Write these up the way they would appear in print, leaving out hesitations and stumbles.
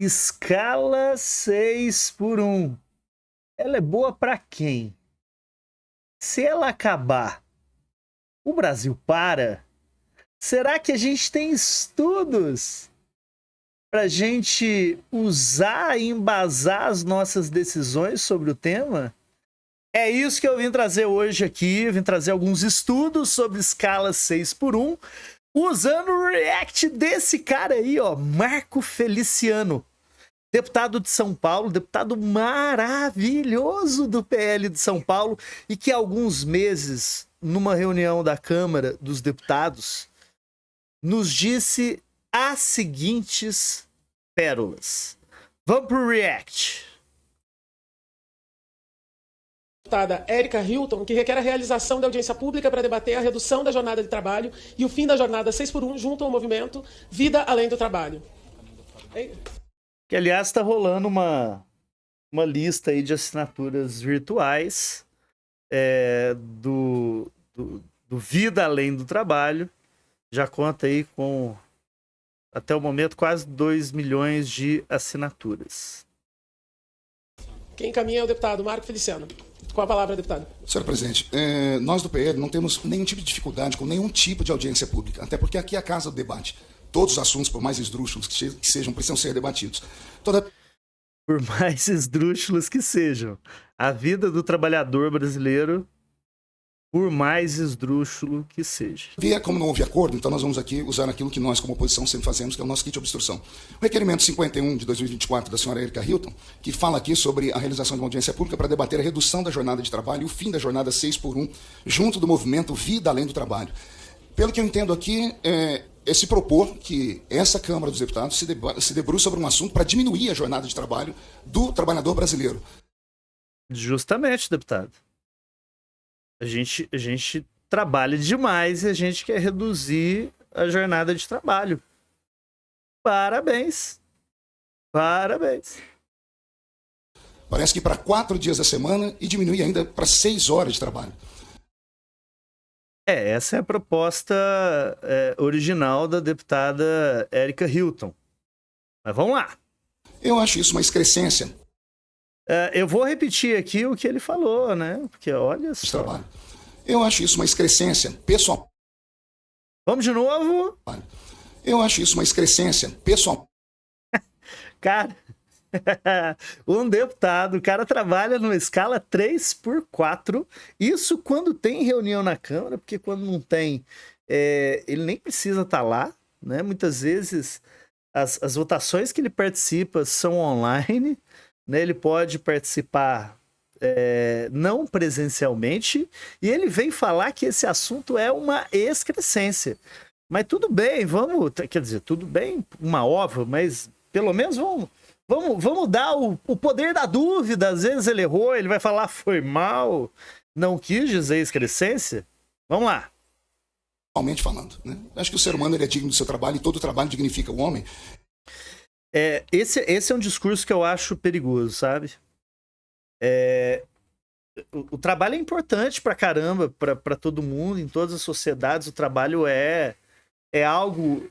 Escala 6x1. Ela é boa para quem? Se ela acabar, o Brasil para? Será que a gente tem estudos para gente usar e embasar as nossas decisões sobre o tema? É isso que eu vim trazer hoje aqui. Eu vim trazer alguns estudos sobre escala 6x1, usando o react desse cara aí, ó, Marco Feliciano, deputado de São Paulo, deputado maravilhoso do PL de São Paulo, e que há alguns meses, numa reunião da Câmara dos Deputados, nos disse as seguintes pérolas. Vamos pro react. Deputada Érica Hilton, que requer a realização da audiência pública para debater a redução da jornada de trabalho e o fim da jornada 6x1 junto ao movimento Vida Além do Trabalho. Que, aliás, está rolando uma lista aí de assinaturas virtuais do Vida Além do Trabalho. Já conta aí com, até o momento, quase 2 milhões de assinaturas. Quem encaminha é o deputado Marco Feliciano. Com a palavra, deputado. Senhor presidente, nós do PL não temos nenhum tipo de dificuldade com nenhum tipo de audiência pública, até porque aqui é a casa do debate. Todos os assuntos, por mais esdrúxulos que sejam, precisam ser debatidos. Por mais esdrúxulos que sejam, a vida do trabalhador brasileiro, por mais esdrúxulo que seja. Como não houve acordo, então nós vamos aqui usar aquilo que nós, como oposição, sempre fazemos, que é o nosso kit de obstrução. O requerimento 51 de 2024 da senhora Érica Hilton, que fala aqui sobre a realização de uma audiência pública para debater a redução da jornada de trabalho e o fim da jornada 6x1, junto do movimento Vida Além do Trabalho. Pelo que eu entendo aqui, é se propor que essa Câmara dos Deputados se debruce sobre um assunto para diminuir a jornada de trabalho do trabalhador brasileiro. Justamente, deputado. A gente trabalha demais e a gente quer reduzir a jornada de trabalho. Parabéns. Parabéns. Parece que para 4 dias da semana e diminuir ainda para 6 horas de trabalho. Essa é a proposta original da deputada Érica Hilton. Mas vamos lá. Eu acho isso uma excrescência. Eu vou repetir aqui o que ele falou, né? Porque olha só. Trabalho. Eu acho isso uma excrescência pessoal. Vamos de novo? Eu acho isso uma excrescência pessoal. Cara, um deputado, o cara trabalha numa escala 3x4. Isso quando tem reunião na Câmara, porque quando não tem, ele nem precisa estar lá, né? Muitas vezes as votações que ele participa são online, né? Ele pode participar não presencialmente, e ele vem falar que esse assunto é uma excrescência. Mas tudo bem, vamos, quer dizer, tudo bem, uma ova, mas pelo menos vamos dar o poder da dúvida. Às vezes ele errou, ele vai falar foi mal, não quis dizer excrescência. Vamos lá. Realmente falando, né? Acho que o ser humano ele é digno do seu trabalho e todo trabalho dignifica o homem. Esse é um discurso que eu acho perigoso, sabe? O trabalho é importante pra caramba, pra todo mundo, em todas as sociedades. O trabalho é algo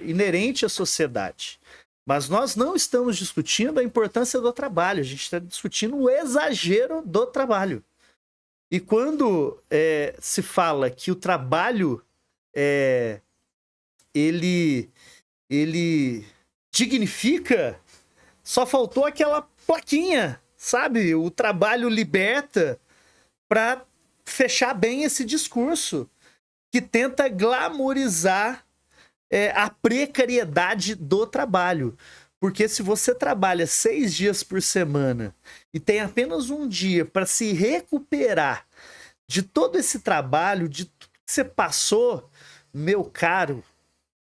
inerente à sociedade. Mas nós não estamos discutindo a importância do trabalho, a gente está discutindo o exagero do trabalho. E quando se fala que o trabalho ele dignifica, só faltou aquela plaquinha, sabe? O trabalho liberta, para fechar bem esse discurso que tenta glamorizar a precariedade do trabalho. Porque se você trabalha 6 dias por semana e tem apenas um dia para se recuperar de todo esse trabalho, de tudo que você passou, meu caro,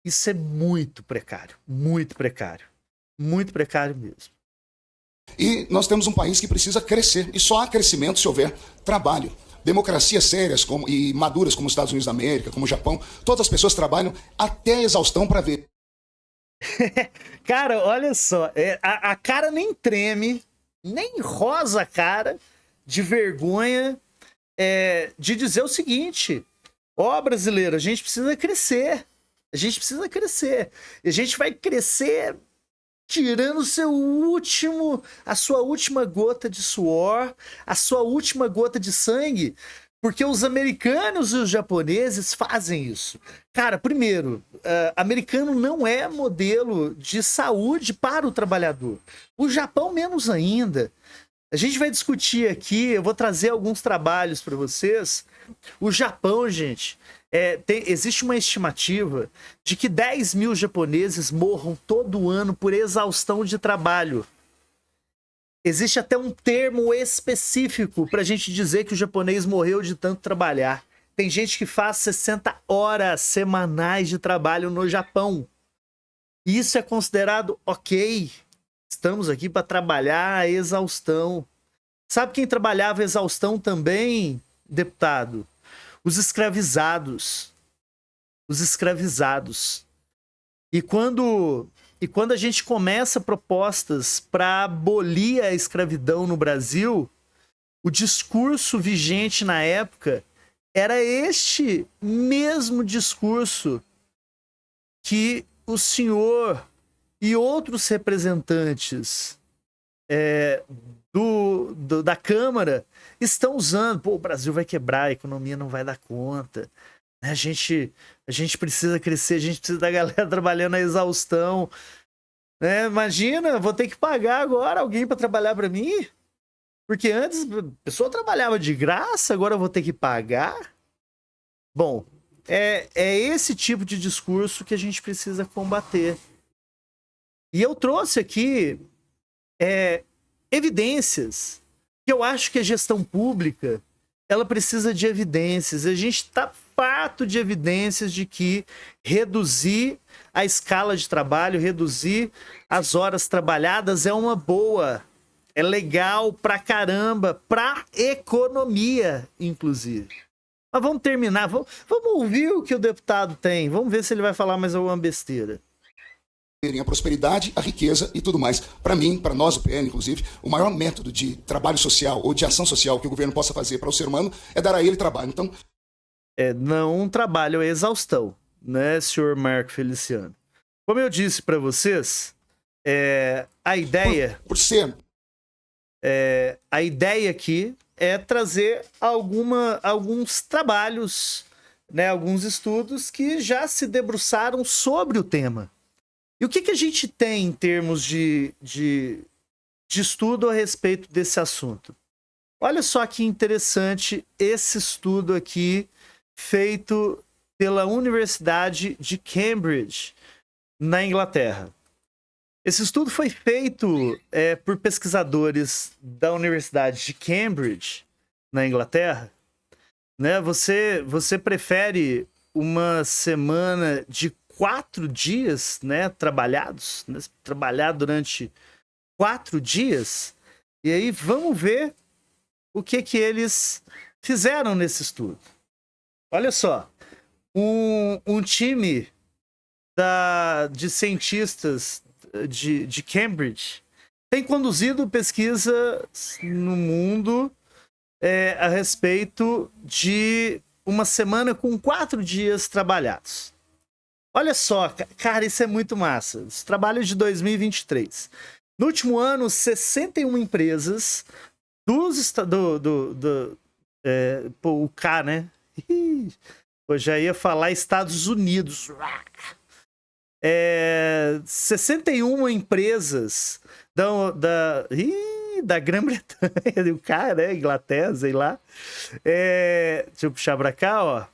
isso é muito precário. Muito precário. Muito precário mesmo. E nós temos um país que precisa crescer. E só há crescimento se houver trabalho. Democracias sérias e maduras como os Estados Unidos da América, como o Japão, todas as pessoas trabalham até a exaustão para ver. Cara, olha só, a cara nem treme, nem rosa a cara de vergonha de dizer o seguinte: brasileiro, a gente precisa crescer. A gente precisa crescer. E a gente vai crescer tirando a sua última gota de suor, a sua última gota de sangue, porque os americanos e os japoneses fazem isso. Cara, primeiro, americano não é modelo de saúde para o trabalhador. O Japão menos ainda. A gente vai discutir aqui, eu vou trazer alguns trabalhos para vocês. O Japão, gente, existe uma estimativa de que 10 mil japoneses morram todo ano por exaustão de trabalho. Existe até um termo específico para a gente dizer que o japonês morreu de tanto trabalhar. Tem gente que faz 60 horas semanais de trabalho no Japão. Isso é considerado ok. Estamos aqui para trabalhar a exaustão. Sabe quem trabalhava a exaustão também, deputado? Os escravizados. Os escravizados. E quando a gente começa propostas para abolir a escravidão no Brasil, o discurso vigente na época era este mesmo discurso que o senhor e outros representantes da Câmara estão usando. Pô, o Brasil vai quebrar, a economia não vai dar conta. A gente precisa crescer, a gente precisa da galera trabalhando a exaustão. Imagina, vou ter que pagar agora alguém para trabalhar para mim? Porque antes a pessoa trabalhava de graça, agora eu vou ter que pagar? Bom, é esse tipo de discurso que a gente precisa combater. E eu trouxe aqui evidências, que eu acho que a gestão pública ela precisa de evidências. A gente está farto de evidências de que reduzir a escala de trabalho, reduzir as horas trabalhadas é uma boa. É legal pra caramba, pra economia, inclusive. Mas vamos terminar, vamos ouvir o que o deputado tem. Vamos ver se ele vai falar mais alguma besteira. A prosperidade, a riqueza e tudo mais. Para mim, para nós, o PN, inclusive, o maior método de trabalho social ou de ação social que o governo possa fazer para o ser humano é dar a ele trabalho. Então, não um trabalho, é exaustão, né, senhor Marco Feliciano? Como eu disse para vocês, a ideia... a ideia aqui é trazer alguns trabalhos, né, alguns estudos que já se debruçaram sobre o tema. E o que a gente tem em termos de estudo a respeito desse assunto? Olha só que interessante esse estudo aqui, feito pela Universidade de Cambridge, na Inglaterra. Esse estudo foi feito por pesquisadores da Universidade de Cambridge, na Inglaterra. Né? Você prefere uma semana de 4 dias, né, trabalhados, né? Trabalhar durante 4 dias? E aí vamos ver o que eles fizeram nesse estudo. Olha só, um time de cientistas de Cambridge tem conduzido pesquisas no mundo a respeito de uma semana com 4 dias trabalhados. Olha só, cara, isso é muito massa. Esse trabalho de 2023. No último ano, 61 empresas o K, né? Eu já ia falar Estados Unidos. 61 empresas da Grã-Bretanha, o K, né? Inglaterra, sei lá. Deixa eu puxar pra cá, ó.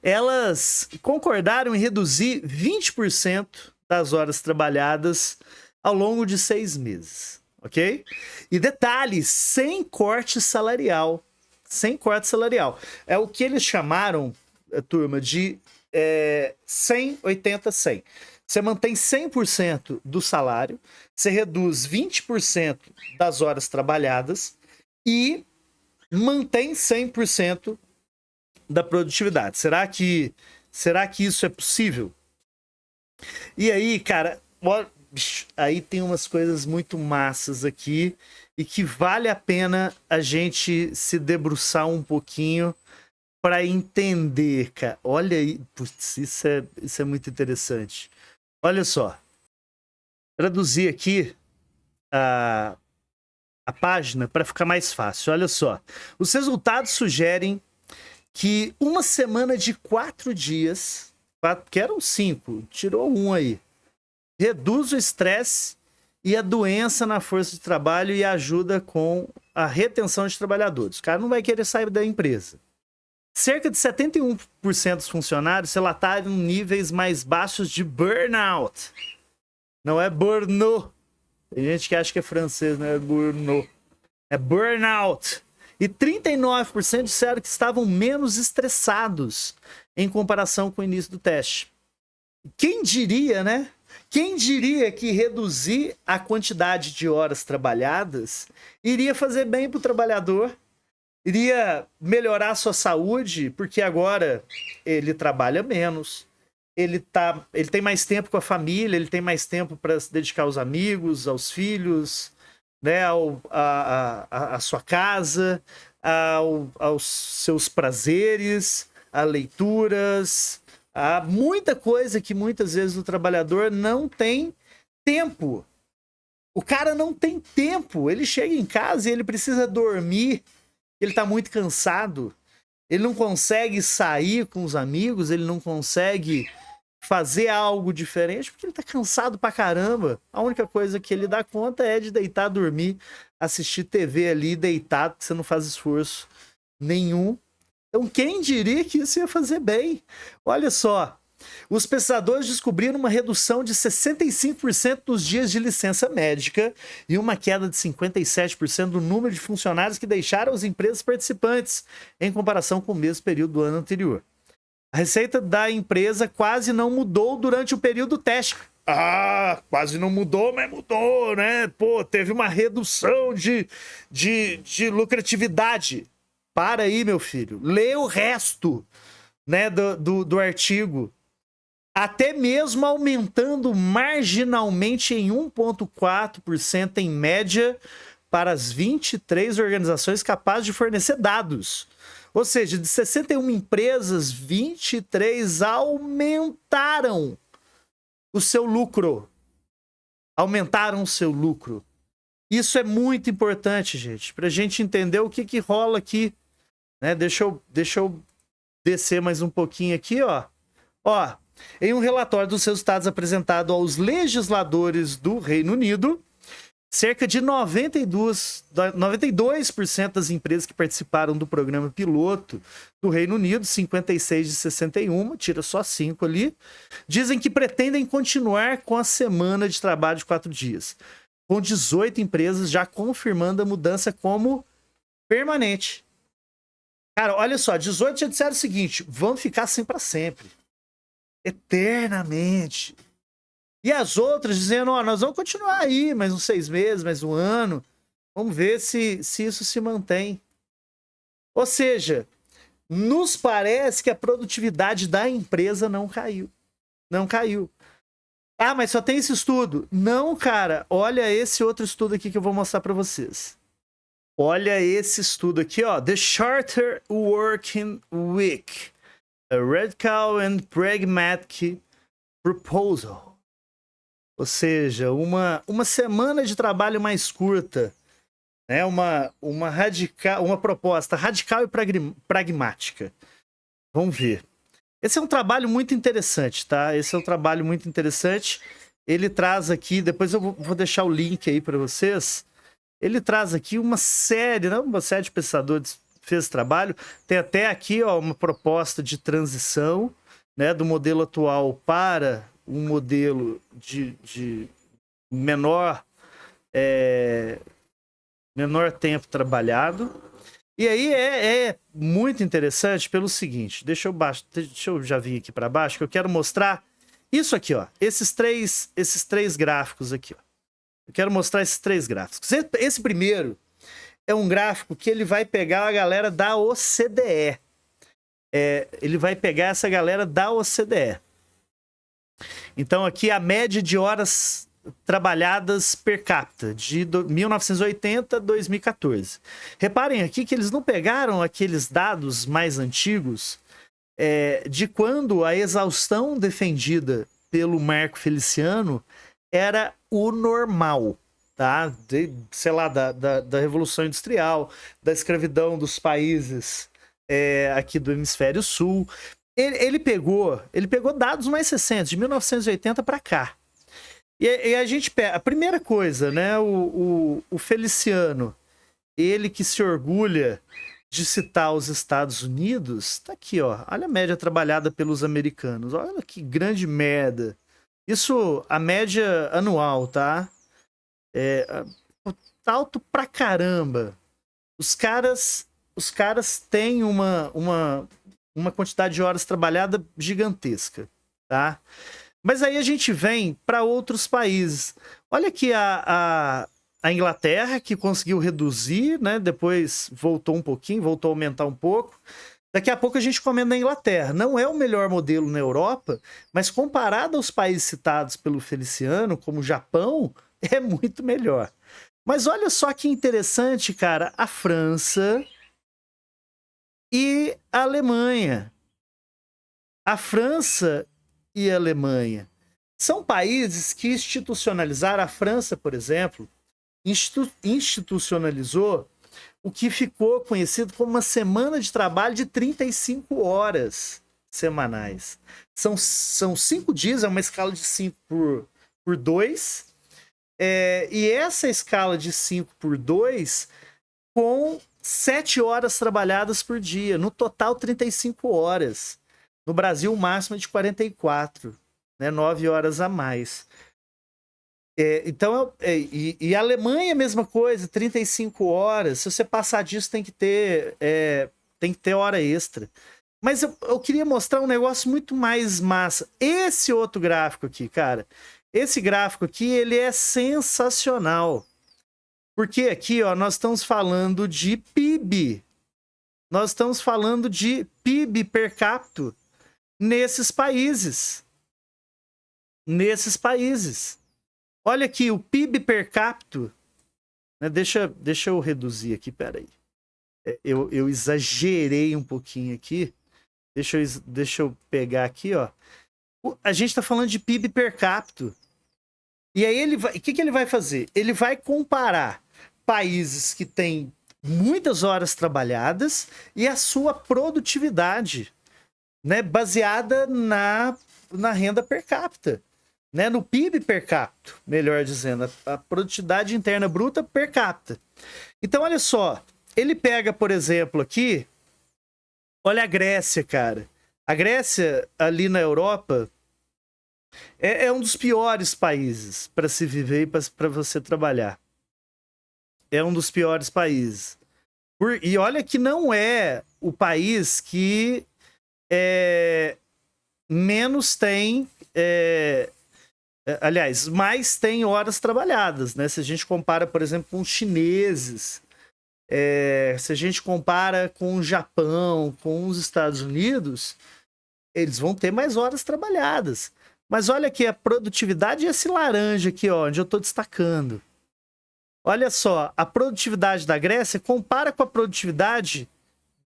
Elas concordaram em reduzir 20% das horas trabalhadas ao longo de 6 meses, ok? E detalhe, sem corte salarial. Sem corte salarial. É o que eles chamaram, turma, de 100, 80, 100. Você mantém 100% do salário, você reduz 20% das horas trabalhadas e mantém 100% da produtividade. Será que isso é possível? E aí, cara, aí tem umas coisas muito massas aqui e que vale a pena a gente se debruçar um pouquinho para entender, cara. Olha aí, putz, isso é muito interessante. Olha só. traduzir aqui a página para ficar mais fácil. Olha só. Os resultados sugerem que uma semana de 4 dias, que eram 5, tirou 1 aí, reduz o estresse e a doença na força de trabalho e ajuda com a retenção de trabalhadores. O cara não vai querer sair da empresa. Cerca de 71% dos funcionários relataram níveis mais baixos de burnout. Não é burnout. Tem gente que acha que é francês, não é burnout. É burnout. E 39% disseram que estavam menos estressados em comparação com o início do teste. Quem diria, né? Quem diria que reduzir a quantidade de horas trabalhadas iria fazer bem para o trabalhador, iria melhorar a sua saúde, porque agora ele trabalha menos, ele tem mais tempo com a família, ele tem mais tempo para se dedicar aos amigos, aos filhos, né, a sua casa, aos seus prazeres, a leituras, a muita coisa que muitas vezes o trabalhador não tem tempo. O cara não tem tempo, ele chega em casa e ele precisa dormir, ele tá muito cansado, ele não consegue sair com os amigos, ele não consegue fazer algo diferente porque ele tá cansado pra caramba. A única coisa que ele dá conta é de deitar, dormir, assistir TV ali deitado, que você não faz esforço nenhum. Então quem diria que isso ia fazer bem? Olha só, os pesquisadores descobriram uma redução de 65% dos dias de licença médica e uma queda de 57% do número de funcionários que deixaram as empresas participantes em comparação com o mesmo período do ano anterior. A receita da empresa quase não mudou durante o período teste. Ah, quase não mudou, mas mudou, né? Pô, teve uma redução de lucratividade. Para aí, meu filho. Lê o resto, né, do artigo. Até mesmo aumentando marginalmente em 1,4% em média para as 23 organizações capazes de fornecer dados. Ou seja, de 61 empresas, 23 aumentaram o seu lucro. Aumentaram o seu lucro. Isso é muito importante, gente, para a gente entender o que rola aqui. Né? Deixa eu descer mais um pouquinho aqui, ó. Ó, em um relatório dos resultados apresentado aos legisladores do Reino Unido, cerca de 92% das empresas que participaram do programa piloto do Reino Unido, 56 de 61, tira só 5 ali, dizem que pretendem continuar com a semana de trabalho de 4 dias, com 18 empresas já confirmando a mudança como permanente. Cara, olha só, 18 já disseram o seguinte, vamos ficar assim para sempre, eternamente. E as outras dizendo, ó, nós vamos continuar aí mais uns 6 meses, mais um ano. Vamos ver se isso se mantém. Ou seja, nos parece que a produtividade da empresa não caiu. Não caiu. Ah, mas só tem esse estudo. Não, cara. Olha esse outro estudo aqui que eu vou mostrar para vocês. Olha esse estudo aqui, ó. The Shorter Working Week. A Radical and Pragmatic Proposal. Ou seja, uma semana de trabalho mais curta, né? uma proposta radical e pragmática. Vamos ver. Esse é um trabalho muito interessante, tá? Esse é um trabalho muito interessante. Ele traz aqui, depois eu vou deixar o link aí para vocês. Ele traz aqui uma série de pesquisadores fez esse trabalho. Tem até aqui, ó, uma proposta de transição, né, do modelo atual para um modelo de menor tempo trabalhado. E aí é muito interessante pelo seguinte, deixa eu já vir aqui para baixo, que eu quero mostrar isso aqui, ó, esses três gráficos aqui, ó. Eu quero mostrar esses 3 gráficos. Esse primeiro é um gráfico que ele vai pegar a galera da OCDE. Ele vai pegar essa galera da OCDE. Então aqui a média de horas trabalhadas per capita de 1980 a 2014. Reparem aqui que eles não pegaram aqueles dados mais antigos de quando a exaustão defendida pelo Marco Feliciano era o normal, tá? Sei lá, da Revolução Industrial, da escravidão dos países aqui do Hemisfério Sul. Ele pegou dados mais recentes, de 1980 para cá. E a gente pega... A primeira coisa, né? O Feliciano, ele que se orgulha de citar os Estados Unidos, tá aqui, ó. Olha a média trabalhada pelos americanos. Olha que grande merda. Isso, a média anual, tá? Tá alto pra caramba. Os caras têm uma quantidade de horas trabalhadas gigantesca, tá? Mas aí a gente vem para outros países. Olha aqui a Inglaterra, que conseguiu reduzir, né? Depois voltou um pouquinho, voltou a aumentar um pouco. Daqui a pouco a gente comenta na Inglaterra. Não é o melhor modelo na Europa, mas comparado aos países citados pelo Feliciano, como o Japão, é muito melhor. Mas olha só que interessante, cara, a França e a Alemanha. A França e a Alemanha são países que institucionalizaram. A França, por exemplo, institucionalizou o que ficou conhecido como uma semana de trabalho de 35 horas semanais. São 5 dias, é uma escala de 5 por 2. E essa escala de 5 por 2 com 7 horas trabalhadas por dia. No total, 35 horas. No Brasil, o máximo é de 44, né? 9 horas a mais. Então, e a Alemanha é a mesma coisa, 35 horas. Se você passar disso, tem que ter hora extra. Mas eu queria mostrar um negócio muito mais massa. Esse outro gráfico aqui, cara. Esse gráfico aqui, ele é sensacional. Porque aqui, ó, nós estamos falando de PIB. Nós estamos falando de PIB per capita nesses países. Olha aqui, o PIB per capita, né? Deixa eu reduzir aqui, peraí. Eu exagerei um pouquinho aqui. Deixa eu pegar aqui, ó. A gente está falando de PIB per capita. E aí o que ele vai fazer? Ele vai comparar países que têm muitas horas trabalhadas e a sua produtividade, né? Baseada na renda per capita. Né, no PIB per capita, melhor dizendo, a produtividade interna bruta per capita. Então, olha só, ele pega, por exemplo, aqui, olha a Grécia, cara. A Grécia, ali na Europa, é um dos piores países para se viver e para você trabalhar. É um dos piores países. E olha que não é o país que menos tem... aliás, mais tem horas trabalhadas, né? Se a gente compara, por exemplo, com os chineses, se a gente compara com o Japão, com os Estados Unidos, eles vão ter mais horas trabalhadas. Mas olha aqui, a produtividade é esse laranja aqui, ó, onde eu estou destacando. Olha só, a produtividade da Grécia compara com a produtividade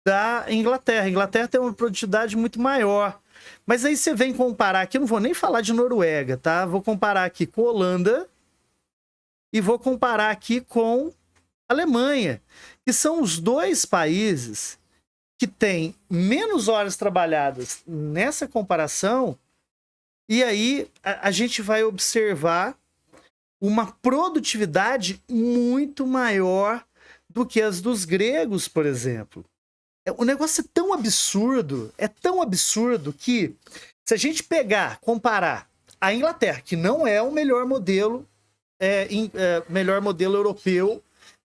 da Inglaterra. A Inglaterra tem uma produtividade muito maior. Mas aí você vem comparar aqui, eu não vou nem falar de Noruega, tá? Vou comparar aqui com Holanda e vou comparar aqui com Alemanha, que são os dois países que têm menos horas trabalhadas nessa comparação, e aí a gente vai observar uma produtividade muito maior do que as dos gregos, por exemplo. O negócio é tão absurdo que se a gente comparar a Inglaterra, que não é o melhor modelo, melhor modelo europeu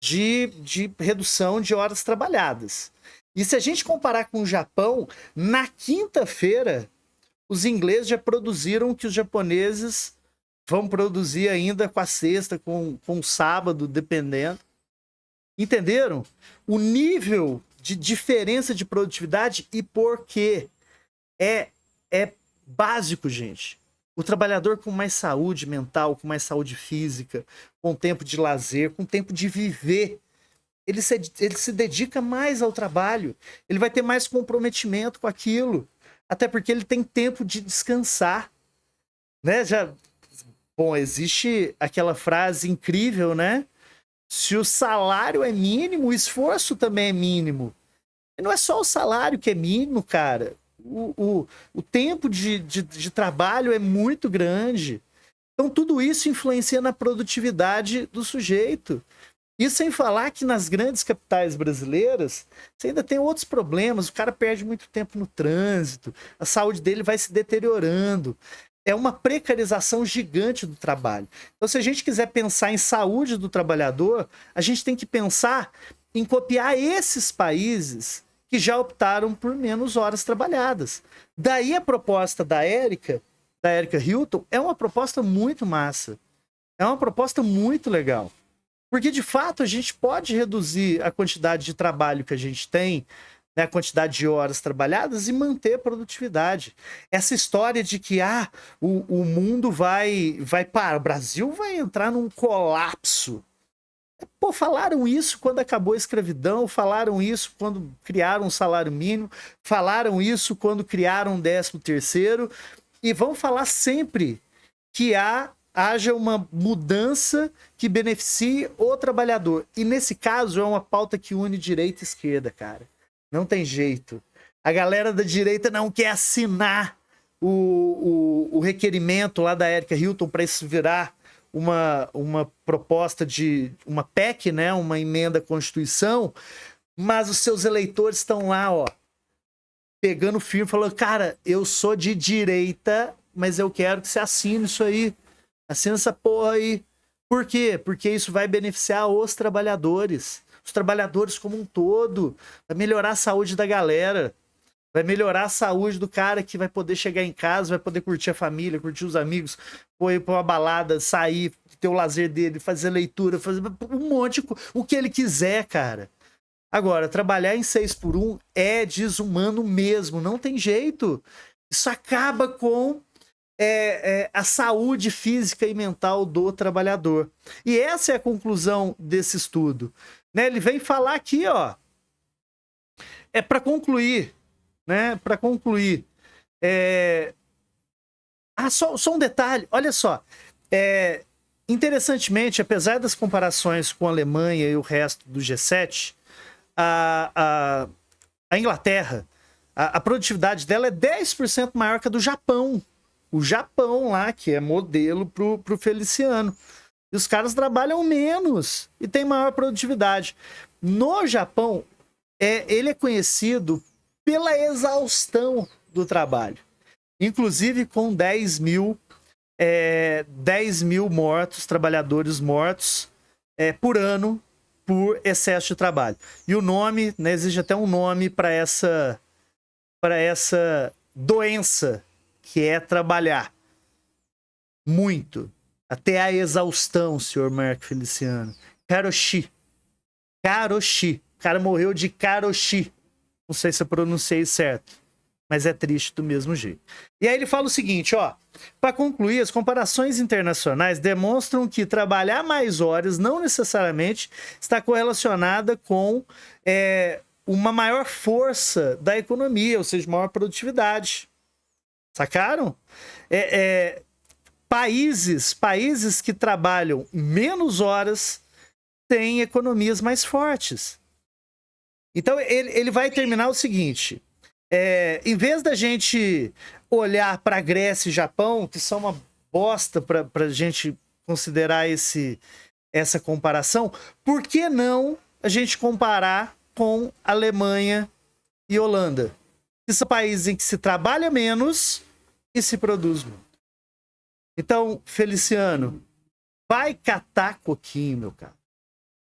de redução de horas trabalhadas. E se a gente comparar com o Japão, na quinta-feira, os ingleses já produziram o que os japoneses vão produzir ainda com a sexta, com o sábado, dependendo. Entenderam? O nível de diferença de produtividade e por quê? É básico, gente. O trabalhador com mais saúde mental, com mais saúde física, com tempo de lazer, com tempo de viver, ele se dedica mais ao trabalho, ele vai ter mais comprometimento com aquilo, até porque ele tem tempo de descansar, né? Bom, existe aquela frase incrível, né? Se o salário é mínimo, o esforço também é mínimo. E não é só o salário que é mínimo, cara. O tempo de trabalho é muito grande. Então, tudo isso influencia na produtividade do sujeito. E sem falar que nas grandes capitais brasileiras, você ainda tem outros problemas. O cara perde muito tempo no trânsito, a saúde dele vai se deteriorando. É uma precarização gigante do trabalho. Então, se a gente quiser pensar em saúde do trabalhador, a gente tem que pensar em copiar esses países que já optaram por menos horas trabalhadas. Daí a proposta da Érica Hilton, é uma proposta muito massa. É uma proposta muito legal. Porque, de fato, a gente pode reduzir a quantidade de trabalho que a gente tem, né, a quantidade de horas trabalhadas e manter a produtividade. Essa história de que o mundo vai parar, o Brasil vai entrar num colapso. Pô, falaram isso quando acabou a escravidão, falaram isso quando criaram um salário mínimo, falaram isso quando criaram um 13º, e vão falar sempre que haja uma mudança que beneficie o trabalhador. E nesse caso é uma pauta que une direita e esquerda, cara. Não tem jeito. A galera da direita não quer assinar o requerimento lá da Érica Hilton para isso virar uma proposta de uma PEC, né, uma emenda à Constituição, mas os seus eleitores estão lá, ó, pegando firme, falando, cara, eu sou de direita, mas eu quero que você assine isso aí. Assina essa porra aí. Por quê? Porque isso vai beneficiar os trabalhadores como um todo, vai melhorar a saúde da galera, vai melhorar a saúde do cara que vai poder chegar em casa, vai poder curtir a família, curtir os amigos, ir pra uma balada, sair, ter o lazer dele, fazer leitura, fazer um monte, o que ele quiser, cara. Agora, trabalhar em 6x1 é desumano mesmo, não tem jeito. Isso acaba com a saúde física e mental do trabalhador. E essa é a conclusão desse estudo. Né? Ele vem falar aqui, ó, para concluir, né? Para concluir, só um detalhe, olha só, interessantemente, apesar das comparações com a Alemanha e o resto do G7, a Inglaterra, a produtividade dela é 10% maior que a do Japão. O Japão lá, que é modelo pro Feliciano. E os caras trabalham menos e tem maior produtividade. No Japão, ele é conhecido pela exaustão do trabalho. Inclusive com 10 mil mortos, trabalhadores mortos por ano por excesso de trabalho. E o nome, né, existe até um nome para essa doença, que é trabalhar muito, até a exaustão, senhor Marco Feliciano. Karoshi. O cara morreu de Karoshi. Não sei se eu pronunciei certo, mas é triste do mesmo jeito. E aí ele fala o seguinte, ó, para concluir, as comparações internacionais demonstram que trabalhar mais horas não necessariamente está correlacionada com uma maior força da economia, ou seja, maior produtividade. Sacaram? Países que trabalham menos horas têm economias mais fortes. Então, ele vai terminar o seguinte, em vez da gente olhar para Grécia e Japão, que são uma bosta para a gente considerar essa comparação, por que não a gente comparar com Alemanha e Holanda? Que são países em que se trabalha menos e se produz muito. Então, Feliciano, vai catar coquinho, meu cara.